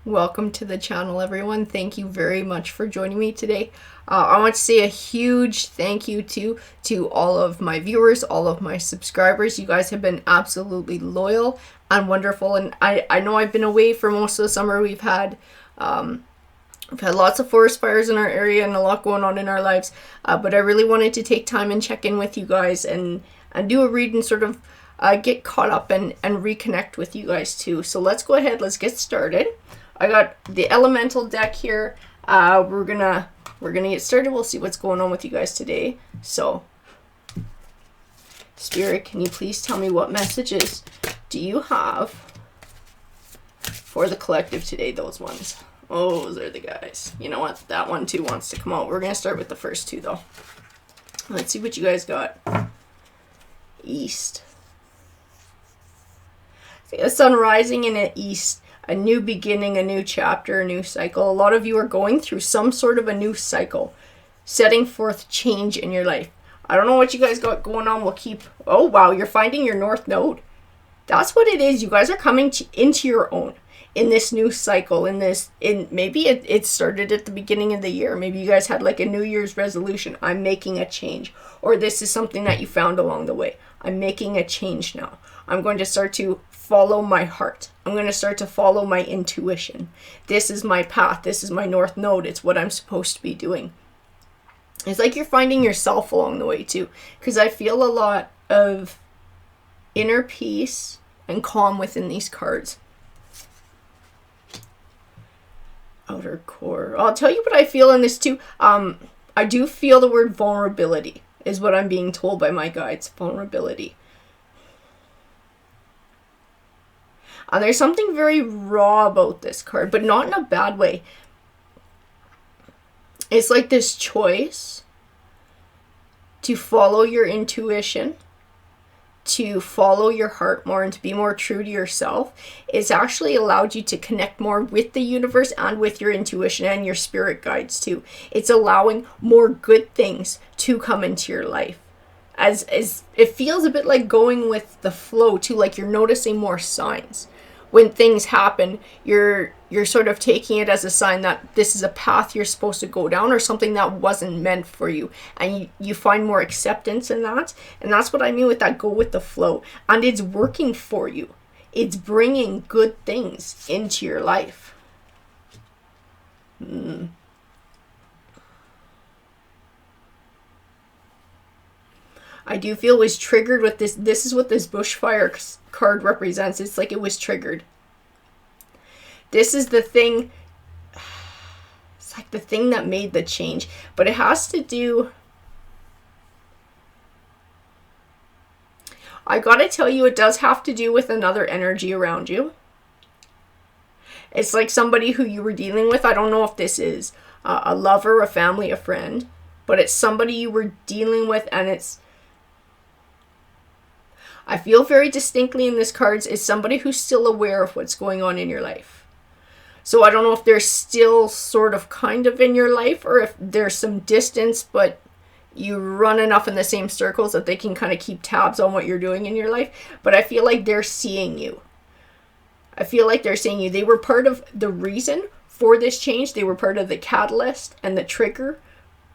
Welcome to the channel, everyone. Thank you very much for joining me today. I want to say a huge thank you to all of my viewers, all of my subscribers. You guys have been absolutely loyal and wonderful. And I know I've been away for most of the summer. We've had lots of forest fires in our area and a lot going on in our lives. But I really wanted to take time and check in with you guys and do a read and sort of get caught up and reconnect with you guys too. So let's go ahead. Let's get started. I got the elemental deck here. We're gonna get started. We'll see what's going on with you guys today. So, Spirit, can you please tell me what messages do you have for the collective today? Those ones. Oh, those are the guys. You know what? That one too wants to come out. We're gonna start with the first two though. Let's see what you guys got. East. A sun rising in the east. A new beginning, a new chapter, a new cycle. A lot of you are going through some sort of a new cycle, setting forth change in your life. I don't know what you guys got going on. We'll keep... Oh, wow, you're finding your North Node. That's what it is. You guys are coming into your own in this new cycle. Maybe it started at the beginning of the year. Maybe you guys had like a New Year's resolution. I'm making a change. Or this is something that you found along the way. I'm making a change now. I'm going to start to follow my heart. I'm going to start to follow my intuition. This is my path. This is my North Node. It's what I'm supposed to be doing. It's like you're finding yourself along the way too. Because I feel a lot of inner peace and calm within these cards. Outer core. I'll tell you what I feel in this too. I do feel the word vulnerability is what I'm being told by my guides. Vulnerability. And there's something very raw about this card, but not in a bad way. It's like this choice to follow your intuition, to follow your heart more and to be more true to yourself. It's actually allowed you to connect more with the universe and with your intuition and your spirit guides too. It's allowing more good things to come into your life. As it feels a bit like going with the flow too, like you're noticing more signs. When things happen, you're sort of taking it as a sign that this is a path you're supposed to go down or something that wasn't meant for you. And you find more acceptance in that. And that's what I mean with that go with the flow. And it's working for you. It's bringing good things into your life. I do feel was triggered with this. This is what this bushfire card represents. It's like it was triggered. This is the thing. It's like the thing that made the change. But it has to do... I gotta tell you, it does have to do with another energy around you. It's like somebody who you were dealing with. I don't know if this is a lover, a family, a friend. But it's somebody you were dealing with and it's... I feel very distinctly in this cards is somebody who's still aware of what's going on in your life. So I don't know if they're still sort of kind of in your life or if there's some distance, but you run enough in the same circles that they can kind of keep tabs on what you're doing in your life. But I feel like they're seeing you. I feel like they're seeing you. They were part of the reason for this change. They were part of the catalyst and the trigger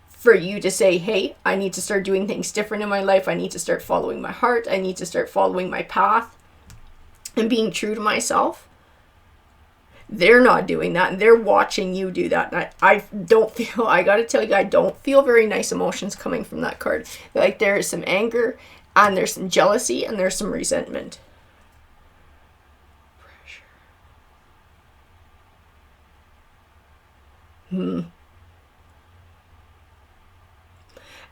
for you to say, hey, I need to start doing things different in my life. I need to start following my heart. I need to start following my path and being true to myself. They're not doing that and they're watching you do that. And I don't feel, I gotta tell you, I don't feel very nice emotions coming from that card. Like there's some anger and there's some jealousy and there's some resentment. Pressure.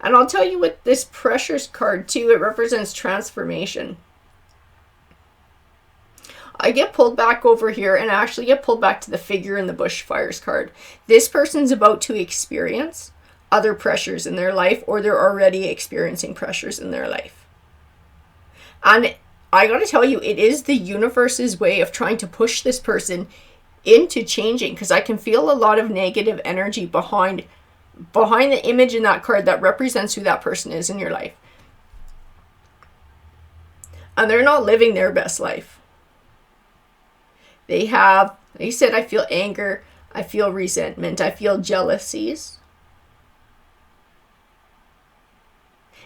And I'll tell you with this pressures card too, it represents transformation. I get pulled back over here and I actually get pulled back to the figure in the bushfires card. This person's about to experience other pressures in their life or they're already experiencing pressures in their life. And I gotta tell you, it is the universe's way of trying to push this person into changing because I can feel a lot of negative energy behind the image in that card that represents who that person is in your life. And they're not living their best life. They have He said, I feel anger, I feel resentment, I feel jealousies.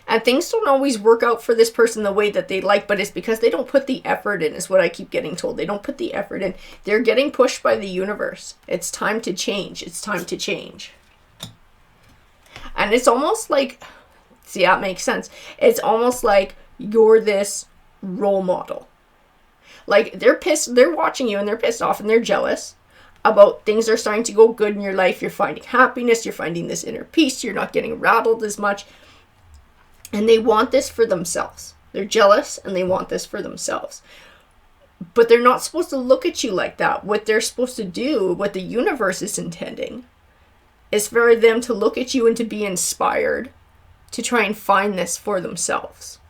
And things don't always work out for this person the way that they like, but it's because they don't put the effort in, is what I keep getting told. They don't put the effort in. They're getting pushed by the universe. It's time to change. It's time to change. And it's almost like, see, that makes sense. It's almost like you're this role model. Like, they're pissed, they're watching you and they're pissed off and they're jealous about things are starting to go good in your life. You're finding happiness. You're finding this inner peace. You're not getting rattled as much. And they want this for themselves. They're jealous and they want this for themselves. But they're not supposed to look at you like that. What they're supposed to do, what the universe is intending, is for them to look at you and to be inspired to try and find this for themselves.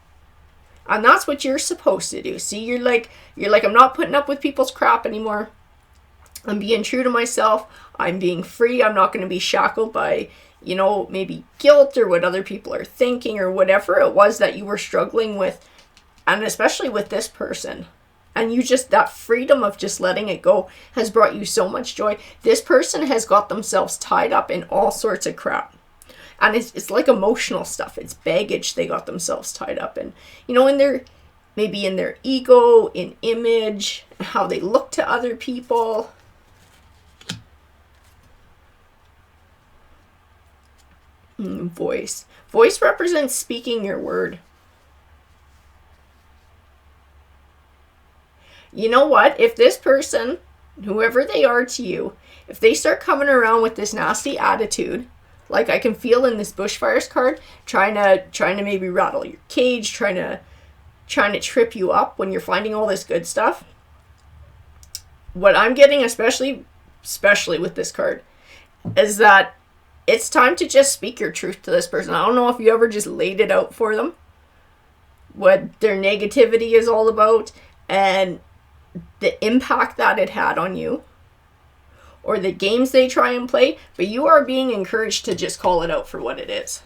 And that's what you're supposed to do. See, you're like, I'm not putting up with people's crap anymore. I'm being true to myself. I'm being free. I'm not going to be shackled by, maybe guilt or what other people are thinking or whatever it was that you were struggling with. And especially with this person. And that freedom of just letting it go has brought you so much joy. This person has got themselves tied up in all sorts of crap. And it's like emotional stuff. It's baggage they got themselves tied up in. Maybe in their ego, in image, how they look to other people. Voice. Voice represents speaking your word. You know what? If this person, whoever they are to you, if they start coming around with this nasty attitude, like I can feel in this bushfires card, trying to maybe rattle your cage, trying to trip you up when you're finding all this good stuff. What I'm getting, especially with this card, is that it's time to just speak your truth to this person. I don't know if you ever just laid it out for them, what their negativity is all about, and the impact that it had on you, or the games they try and play, but you are being encouraged to just call it out for what it is.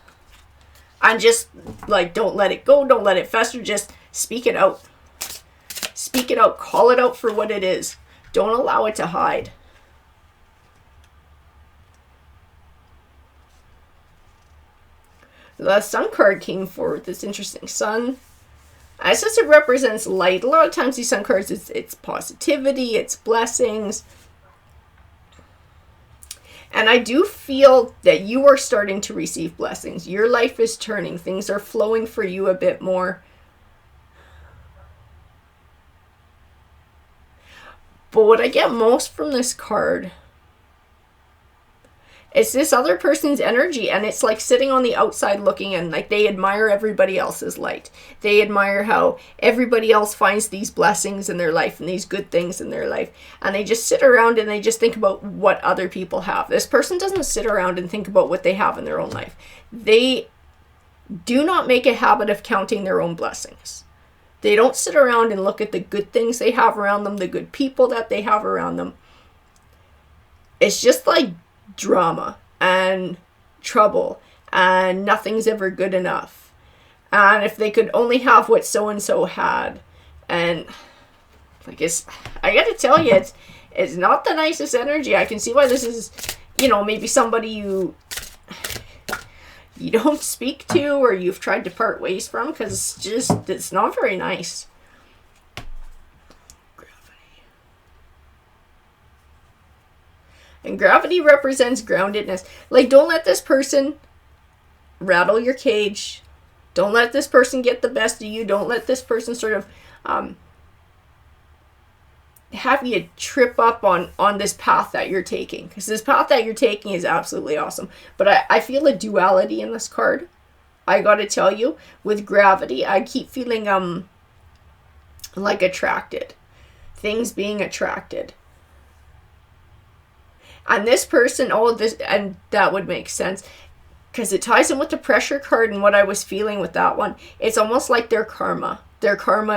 And just, don't let it go, don't let it fester, just speak it out. Speak it out, call it out for what it is. Don't allow it to hide. The Sun card came forward, this interesting Sun. As it represents light, a lot of times these Sun cards, it's positivity, it's blessings. And I do feel that you are starting to receive blessings. Your life is turning. Things are flowing for you a bit more. But what I get most from this card is this other person's energy, and it's like sitting on the outside looking in, like they admire everybody else's light. They admire how everybody else finds these blessings in their life and these good things in their life, and they just sit around and they just think about what other people have. This person doesn't sit around and think about what they have in their own life. They do not make a habit of counting their own blessings. They don't sit around and look at the good things they have around them, the good people that they have around them. It's just like drama and trouble and nothing's ever good enough, and if they could only have what so-and-so had, and I gotta tell you, it's not the nicest energy. I can see why this is, maybe somebody you don't speak to or you've tried to part ways from, because it's not very nice. And gravity represents groundedness. Don't let this person rattle your cage. Don't let this person get the best of you. Don't let this person sort of have you trip up on this path that you're taking. Because this path that you're taking is absolutely awesome. But I feel a duality in this card. I gotta tell you, with gravity, I keep feeling like attracted. Things being attracted. And this person, and that would make sense, because it ties in with the pressure card and what I was feeling with that one. It's almost like their karma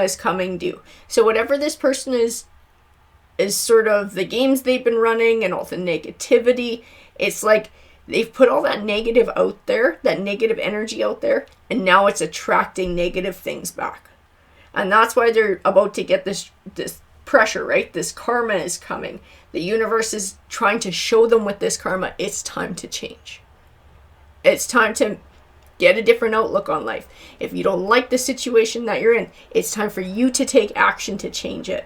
is coming due. So whatever this person is sort of the games they've been running and all the negativity, it's like they've put all that negative out there, that negative energy out there, and now it's attracting negative things back. And that's why they're about to get this pressure, right? This karma is coming. The universe is trying to show them with this karma, it's time to change. It's time to get a different outlook on life. If you don't like the situation that you're in, it's time for you to take action to change it.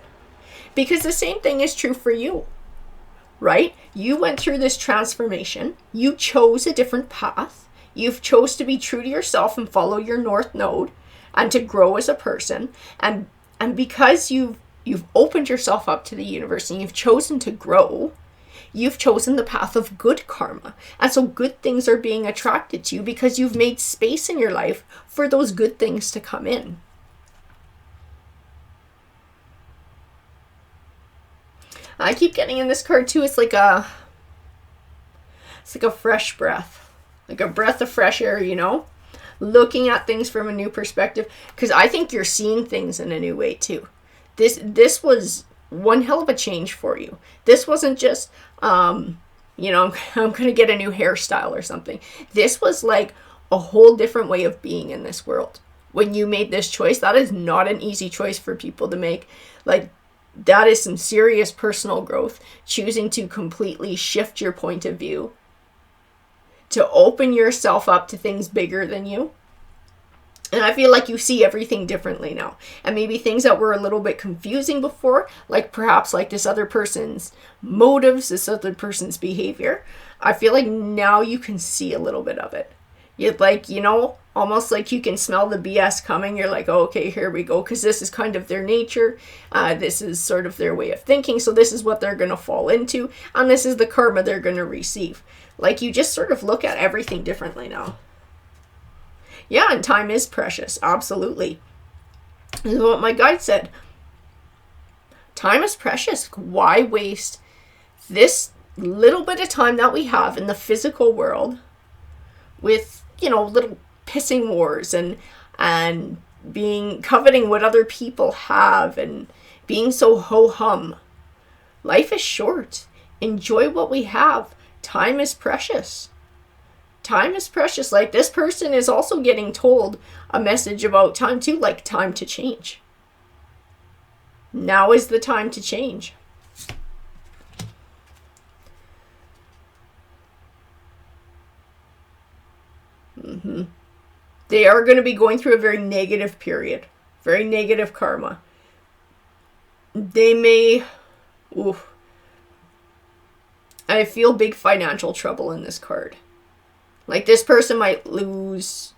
Because the same thing is true for you, right? You went through this transformation. You chose a different path. You've chose to be true to yourself and follow your North Node and to grow as a person. And because you've opened yourself up to the universe and you've chosen to grow, you've chosen the path of good karma. And so good things are being attracted to you because you've made space in your life for those good things to come in. I keep getting in this card too. It's like a fresh breath, like a breath of fresh air, you know, looking at things from a new perspective. Because I think you're seeing things in a new way too. This was one hell of a change for you. This wasn't just, I'm going to get a new hairstyle or something. This was like a whole different way of being in this world. When you made this choice, that is not an easy choice for people to make. Like, that is some serious personal growth, choosing to completely shift your point of view, to open yourself up to things bigger than you. And I feel like you see everything differently now. And maybe things that were a little bit confusing before, like perhaps like this other person's motives, this other person's behavior, I feel like now you can see a little bit of it. You'd like, almost like you can smell the BS coming. You're like, oh, okay, here we go. Because this is kind of their nature. This is sort of their way of thinking. So this is what they're going to fall into. And this is the karma they're going to receive. Like, you just sort of look at everything differently now. Yeah, and time is precious. Absolutely. This is what my guide said. Time is precious. Why waste this little bit of time that we have in the physical world with, little pissing wars and coveting what other people have and being so ho-hum. Life is short. Enjoy what we have. Time is precious. Time is precious. Like, this person is also getting told a message about time too, like time to change. Now is the time to change. They are going to be going through a very negative period. Very negative karma. They may... I feel big financial trouble in this card. Like, this person might lose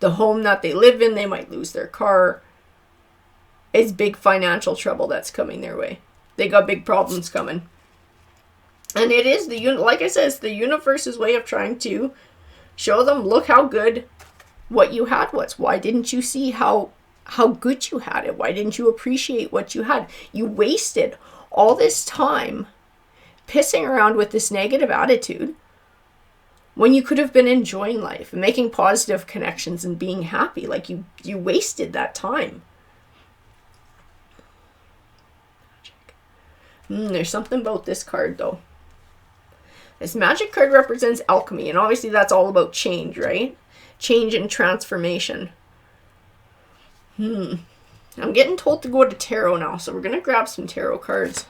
the home that they live in. They might lose their car. It's big financial trouble that's coming their way. They got big problems coming. And it is, like I said, it's the universe's way of trying to show them, look how good what you had was. Why didn't you see how good you had it? Why didn't you appreciate what you had? You wasted all this time pissing around with this negative attitude when you could have been enjoying life and making positive connections and being happy. Like, you wasted that time. There's something about this card though. This magic card represents alchemy, and obviously that's all about change, right? Change and transformation. I'm getting told to go to tarot now, so we're going to grab some tarot cards.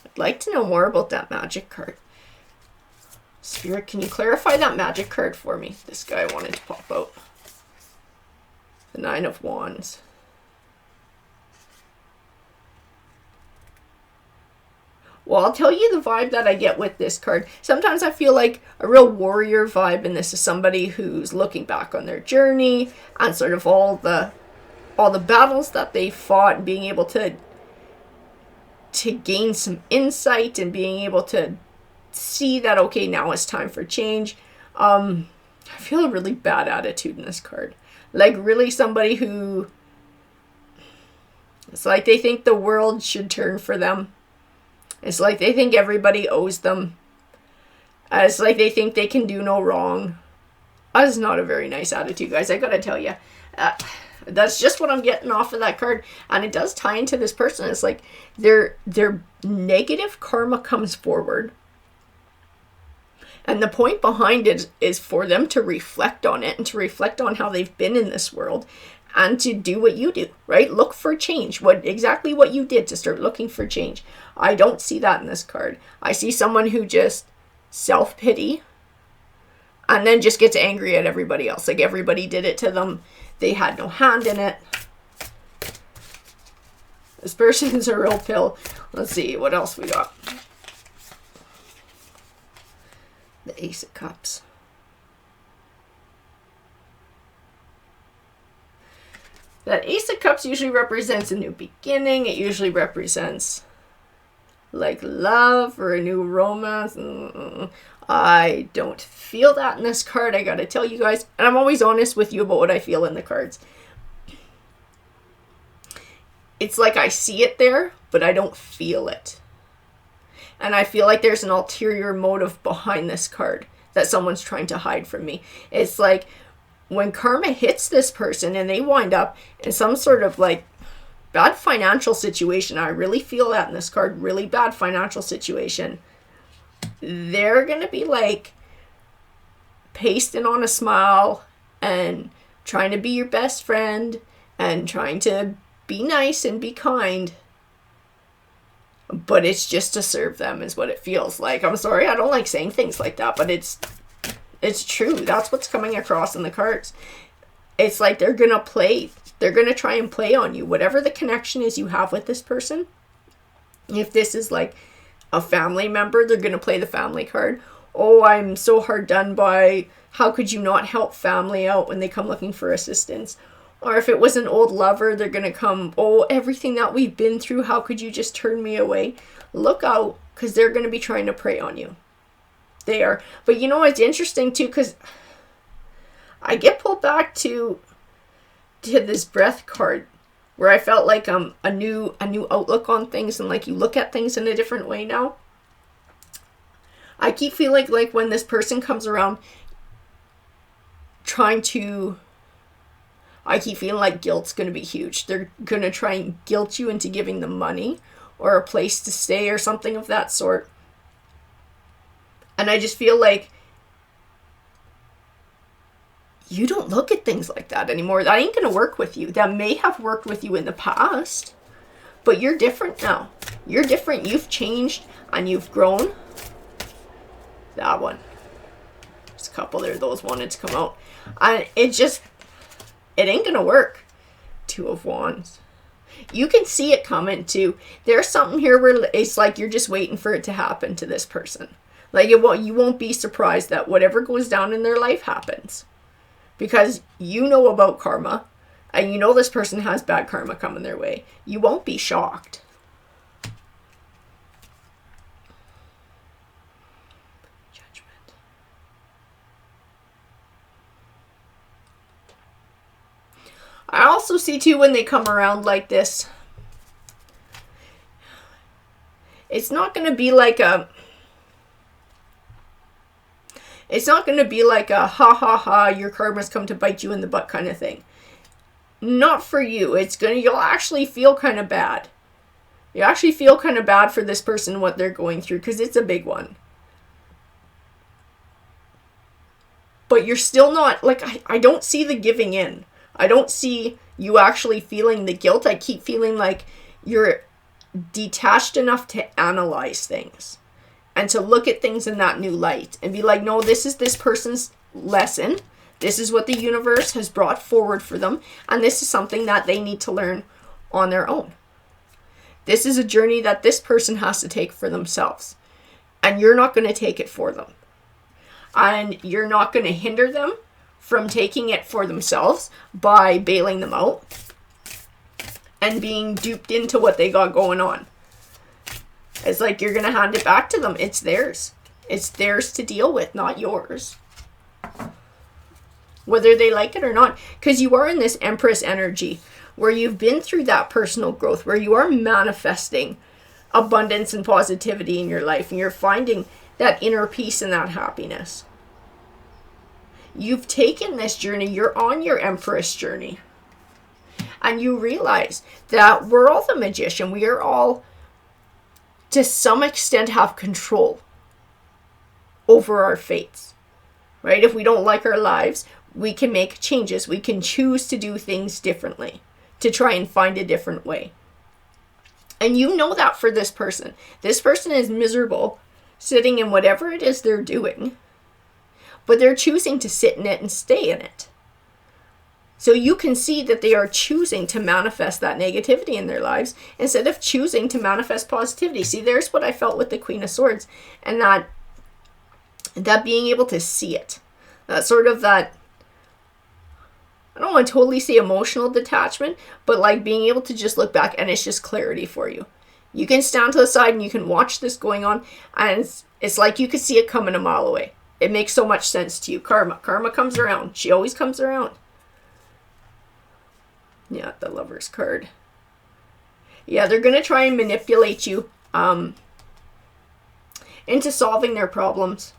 I'd like to know more about that magic card. Spirit, can you clarify that magic card for me? This guy wanted to pop out. The Nine of Wands. Well, I'll tell you the vibe that I get with this card. Sometimes I feel like a real warrior vibe, and this is somebody who's looking back on their journey and sort of all the battles that they fought, and being able to gain some insight and being able to see that, okay, now it's time for change. I feel a really bad attitude in this card. Like, really somebody who, it's like they think the world should turn for them. It's like they think everybody owes them. It's like they think they can do no wrong. That's not a very nice attitude, guys. I gotta tell you. That's just what I'm getting off of that card. And it does tie into this person. It's like their negative karma comes forward. And the point behind it is for them to reflect on it and to reflect on how they've been in this world and to do what you do, right? Look for change. Exactly what you did to start looking for change. I don't see that in this card. I see someone who just self-pity and then just gets angry at everybody else. Like everybody did it to them. They had no hand in it. This person's a real pill. Let's see what else we got. The Ace of Cups. That Ace of Cups usually represents a new beginning. It usually represents like love or a new romance. I don't feel that in this card. I gotta tell you guys. And I'm always honest with you about what I feel in the cards. It's like I see it there, but I don't feel it. And I feel like there's an ulterior motive behind this card that someone's trying to hide from me. It's like when karma hits this person and they wind up in some sort of like bad financial situation, I really feel that in this card, really bad financial situation, they're going to be like pasting on a smile and trying to be your best friend and trying to be nice and be kind. But it's just to serve them is what it feels like. I'm sorry, I don't like saying things like that, but it's true. That's what's coming across in the cards. It's like they're going to play. They're going to try and play on you. Whatever the connection is you have with this person. If this is like a family member, they're going to play the family card. Oh, I'm so hard done by. How could you not help family out when they come looking for assistance? Or if it was an old lover, they're going to come, oh, everything that we've been through, how could you just turn me away? Look out, because they're going to be trying to prey on you. They are. But you know, it's interesting too, because I get pulled back to this breath card where I felt like a new outlook on things, and like you look at things in a different way now. I keep feeling like when this person comes around I keep feeling like guilt's going to be huge. They're going to try and guilt you into giving them money or a place to stay or something of that sort. And I just feel like you don't look at things like that anymore. That ain't going to work with you. That may have worked with you in the past, but you're different now. You're different. You've changed and you've grown. That one. There's a couple there. Those wanted to come out. And it ain't gonna work. Two of Wands. You can see it coming too. There's something here where it's like you're just waiting for it to happen to this person. Like you won't be surprised that whatever goes down in their life happens. Because you know about karma. And you know this person has bad karma coming their way. You won't be shocked. I also see too when they come around like this, it's not going to be like a ha ha ha, your karma's come to bite you in the butt kind of thing. Not for you. You'll actually feel kind of bad. You actually feel kind of bad for this person, what they're going through, because it's a big one. But you're still not, like, I don't see the giving in. I don't see you actually feeling the guilt. I keep feeling like you're detached enough to analyze things and to look at things in that new light and be like, no, this is this person's lesson. This is what the universe has brought forward for them. And this is something that they need to learn on their own. This is a journey that this person has to take for themselves. And you're not going to take it for them. And you're not going to hinder them from taking it for themselves by bailing them out and being duped into what they got going on. It's like you're going to hand it back to them. It's theirs. It's theirs to deal with, not yours. Whether they like it or not. Because you are in this Empress energy where you've been through that personal growth, where you are manifesting abundance and positivity in your life, and you're finding that inner peace and that happiness. You've taken this journey. You're on your Empress journey. And you realize that we're all the magician. We are all, to some extent, have control over our fates. Right? If we don't like our lives, We can make changes. We can choose to do things differently, to try and find a different way. And you know that for this person. This person is miserable sitting in whatever it is they're doing, but they're choosing to sit in it and stay in it. So you can see that they are choosing to manifest that negativity in their lives instead of choosing to manifest positivity. See, there's what I felt with the Queen of Swords, and that being able to see it. That sort of that, I don't want to totally say emotional detachment, but like being able to just look back and it's just clarity for you. You can stand to the side and you can watch this going on, and it's like you could see it coming a mile away. It makes so much sense to you. Karma comes around. She always comes around. Yeah, the Lover's card. Yeah, they're going to try and manipulate you into solving their problems,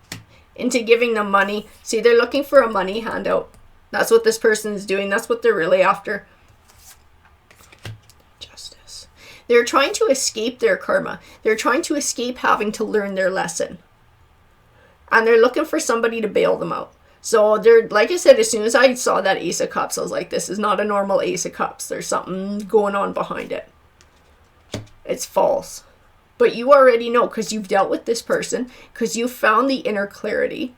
into giving them money. See, they're looking for a money handout. That's what this person is doing. That's what they're really after. Justice. They're trying to escape their karma. They're trying to escape having to learn their lesson. And they're looking for somebody to bail them out. So they're, like I said, as soon as I saw that Ace of Cups, I was like, this is not a normal Ace of Cups. There's something going on behind it. It's false. But you already know, because you've dealt with this person, because you found the inner clarity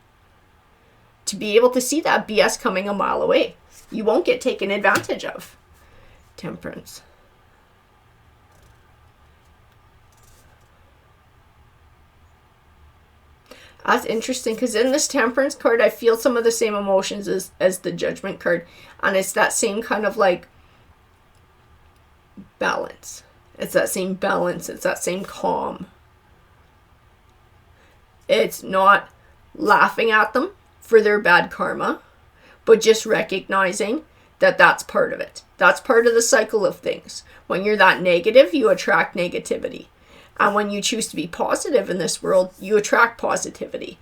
to be able to see that BS coming a mile away. You won't get taken advantage of. Temperance. That's interesting, because in this Temperance card, I feel some of the same emotions as the Judgment card. And it's that same kind of like balance. It's that same balance. It's that same calm. It's not laughing at them for their bad karma, but just recognizing that that's part of it. That's part of the cycle of things. When you're that negative, you attract negativity. And when you choose to be positive in this world, you attract positivity.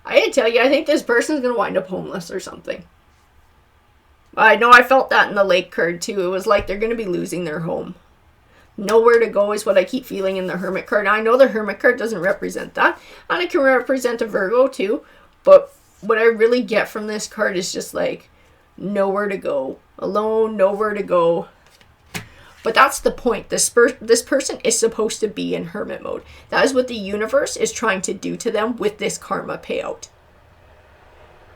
I gotta tell you, I think this person's going to wind up homeless or something. I know I felt that in the Lake card too. It was like they're going to be losing their home. Nowhere to go is what I keep feeling in the Hermit card. I know the Hermit card doesn't represent that. And it can represent a Virgo too. But what I really get from this card is just like, nowhere to go. Alone, nowhere to go. But that's the point. This person is supposed to be in hermit mode. That is what the universe is trying to do to them with this karma payout.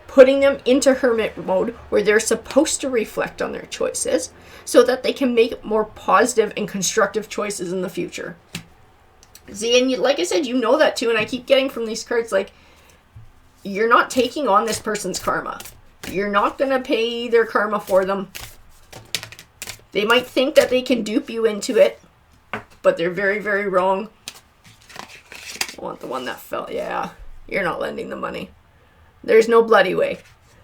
Putting them into hermit mode where they're supposed to reflect on their choices so that they can make more positive and constructive choices in the future. See, and like I said, you know that too. And I keep getting from these cards, like, you're not taking on this person's karma. You're not going to pay their karma for them. They might think that they can dupe you into it, but they're very, very wrong. I want the one that fell. Yeah, you're not lending the money. There's no bloody way.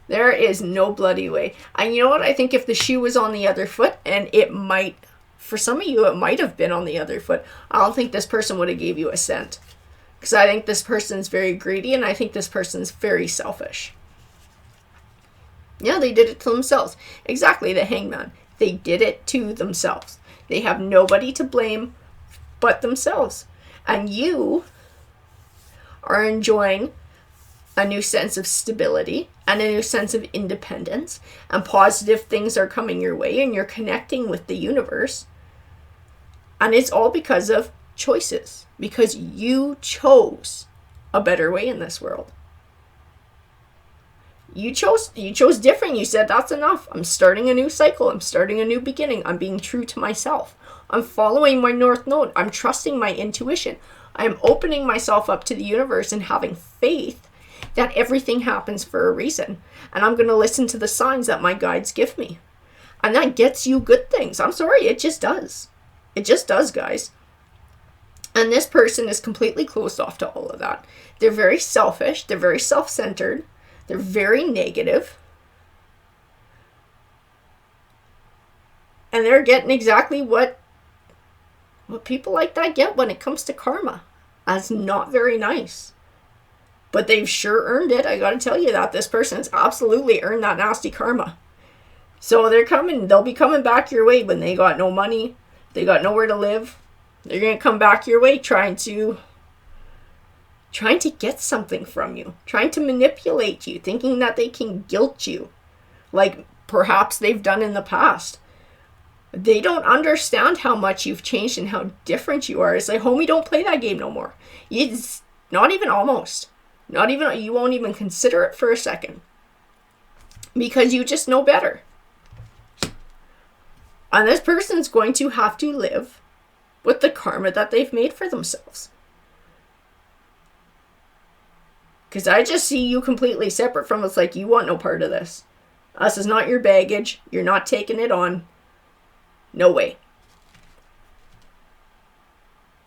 There is no bloody way. And you know what? I think if the shoe was on the other foot, and it might, for some of you, it might have been on the other foot, I don't think this person would have gave you a cent. Because I think this person's very greedy, and I think this person's very selfish. Yeah, they did it to themselves. Exactly, the Hangman. They did it to themselves. They have nobody to blame but themselves. And you are enjoying a new sense of stability and a new sense of independence. And positive things are coming your way, and you're connecting with the universe. And it's all because of choices. Because you chose a better way in this world. You chose different. You said, that's enough. I'm starting a new cycle. I'm starting a new beginning. I'm being true to myself. I'm following my North Node. I'm trusting my intuition. I'm opening myself up to the universe and having faith that everything happens for a reason. And I'm going to listen to the signs that my guides give me. And that gets you good things. I'm sorry, it just does. It just does, guys. And this person is completely closed off to all of that. They're very selfish. They're very self-centered. They're very negative. And they're getting exactly what people like that get when it comes to karma. That's not very nice. But they've sure earned it. I gotta tell you that. This person's absolutely earned that nasty karma. So they'll be coming back your way when they got no money. They got nowhere to live. They're going to come back your way trying to get something from you, trying to manipulate you, thinking that they can guilt you, like perhaps they've done in the past. They don't understand how much you've changed and how different you are. It's like, homie, don't play that game no more. It's not even almost. Not even, you won't even consider it for a second. Because you just know better. And this person's going to have to live with the karma that they've made for themselves. Because I just see you completely separate from us, like you want no part of this. Us is not your baggage. You're not taking it on. No way.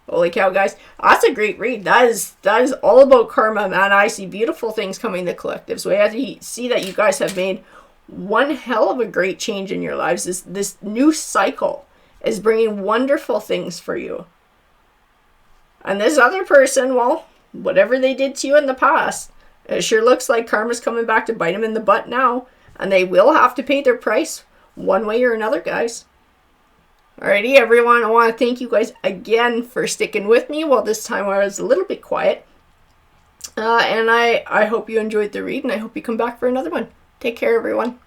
Holy cow, guys. That's a great read. That is all about karma, man. I see beautiful things coming the collective's way. I see that you guys have made one hell of a great change in your lives. This new cycle is bringing wonderful things for you. And this other person, well, whatever they did to you in the past, it sure looks like karma's coming back to bite them in the butt now. And they will have to pay their price one way or another, guys. Alrighty, everyone. I want to thank you guys again for sticking with me. Well, this time I was a little bit quiet. And I hope you enjoyed the read, and I hope you come back for another one. Take care, everyone.